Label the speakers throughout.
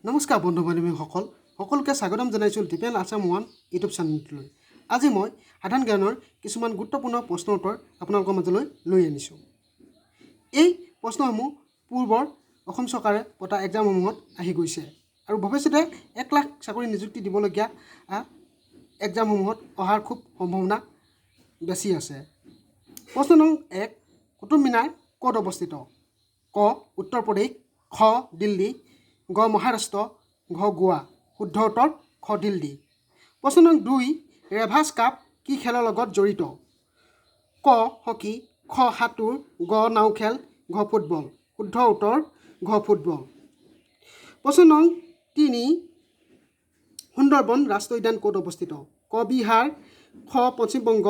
Speaker 1: নমস্কাৰ বন্ধু বান্ধৱীসকল সকলোকে স্বাগতম জনাইছোঁ ডিপেন আছাম ওৱান ইউটিউব চেনেলটোলৈ। আজি মই সাধাৰণ জ্ঞানৰ কিছুমান গুৰুত্বপূৰ্ণ প্ৰশ্ন উত্তৰ আপোনালোকৰ মাজলৈ লৈ আনিছোঁ। এই প্ৰশ্নসমূহ পূৰ্বৰ অসম চৰকাৰে পতা এক্সামসমূহত আহি গৈছে আৰু ভৱিষ্যতে 1 লাখ চাকৰি নিযুক্তি দিবলগীয়া এক্সামসমূহত অহাৰ খুব সম্ভাৱনা বেছি আছে। প্ৰশ্ন নং 1, কুতুব মিনাৰ ক'ত অৱস্থিত? ক উত্তৰ প্ৰদেশ, খ দিল্লী, গ মহাৰাষ্ট্ৰ, ঘ গোৱা। শুদ্ধ উত্তৰ খ দিল্লী। প্ৰশ্ন নং 2, ৰেভাছ কাপ কি খেলৰ লগত জড়িত? ক হকী, খ সাঁতোৰ, গ নাও খেল, ঘ ফুটবল। শুদ্ধ উত্তৰ ঘ ফুটবল। প্ৰশ্ন নং 3, সুন্দৰবন ৰাষ্ট্ৰীয় উদ্যান ক'ত অৱস্থিত? ক বিহাৰ, খ পশ্চিমবংগ,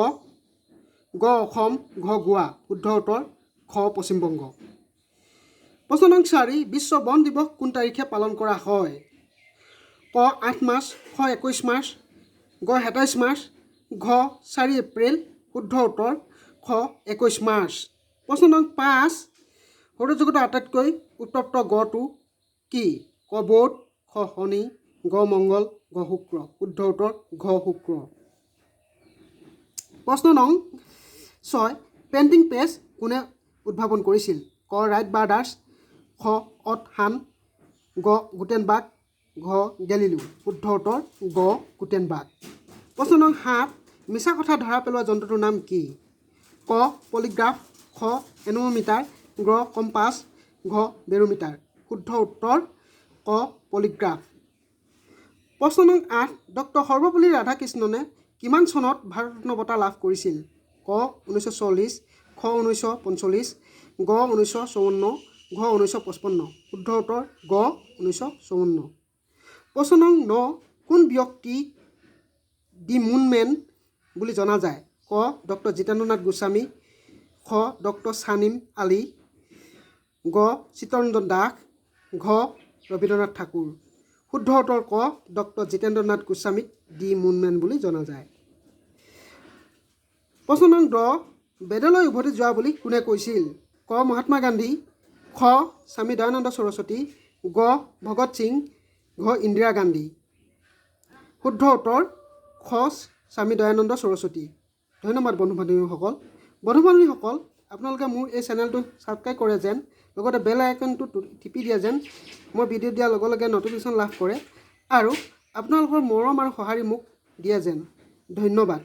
Speaker 1: গ অসম, ঘ গোৱা। শুদ্ধ উত্তৰ খ পশ্চিমবংগ। প্ৰশ্ন নং 4, বিশ্ব বন দিৱস কোন তাৰিখে পালন কৰা হয়? ক 8 মাৰ্চ, খ 21 মাৰ্চ, গ 27 মাৰ্চ, ঘ 4 এপ্ৰিল। শুদ্ধ উত্তৰ খ 21 মাৰ্চ। প্ৰশ্ন নং 5, সৌৰজগতৰ আটাইতকৈ উত্তপ্ত গ্ৰহটো কি? ক বুধ, খ শনি, গ মংগল, ঘ শুক্ৰ। শুদ্ধ উত্তৰ ঘ শুক্ৰ। প্ৰশ্ন নং 6, প্ৰিণ্টিং প্ৰেছ কোনে উদ্ভাৱন কৰিছিল? ক ৰাইট ব্ৰাদাৰ্ছ, খ অট হান, গ গুটেনবাৰ্গ, ঘ গেলিলিও। শুদ্ধ উত্তৰ গ গুটেনবাৰ্গ। প্ৰশ্ন নং 7, মিছা কথা ধৰা পেলোৱা যন্ত্ৰটোৰ নাম কি? ক পলিগ্ৰাফ, খ এনোমিটাৰ, গ কম্পাছ, ঘ বেৰোমিটাৰ। শুদ্ধ উত্তৰ ক পলিগ্ৰাফ। প্ৰশ্ন নং 8, ডক্টৰ সৰ্বপল্লী ৰাধাকৃষ্ণনে কিমান চনত ভাৰতৰত্ন বঁটা লাভ কৰিছিল? ক 1940, খ 1945, গ 1954, ঘ 1955। শুদ্ধ উত্তৰ গ 1954। প্ৰশ্ন নং 9, কোন ব্যক্তি দি মুন মেন বুলি জনা যায়? ক ডক্টৰ জিতেন্দ্ৰ নাথ গোস্বামী, খ ডক্টৰ ছানিম আলী, গ চিত্তৰঞ্জন দাস, ঘ ৰবীন্দ্ৰনাথ ঠাকুৰ। শুদ্ধ উত্তৰ ক ডক্টৰ জিতেন্দ্ৰ নাথ গোস্বামীক দি মুন মেন বুলি জনা যায়। প্ৰশ্ন নং 10, বেদলৈ উভতি যোৱা বুলি কোনে কৈছিল? ক মহাত্মা গান্ধী, খ স্বামী দয়ানন্দ সৰস্বতী, গ ভগত সিং, ঘ ইন্দিৰা গান্ধী। শুদ্ধ উত্তৰ খ স্বামী দয়ানন্দ সৰস্বতী। ধন্যবাদ বন্ধু বান্ধৱীসকল। বন্ধু বান্ধৱীসকল, আপোনালোকে মোৰ এই চেনেলটো ছাবস্ক্ৰাইব কৰে যেন, লগতে বেল আইকনটো টিপি দিয়ে যেন মই ভিডিঅ' দিয়াৰ লগে লগে নটিফিকেশ্যন লাভ কৰে আৰু আপোনালোকৰ মৰম আৰু সঁহাৰি মোক দিয়ে যেন। ধন্যবাদ।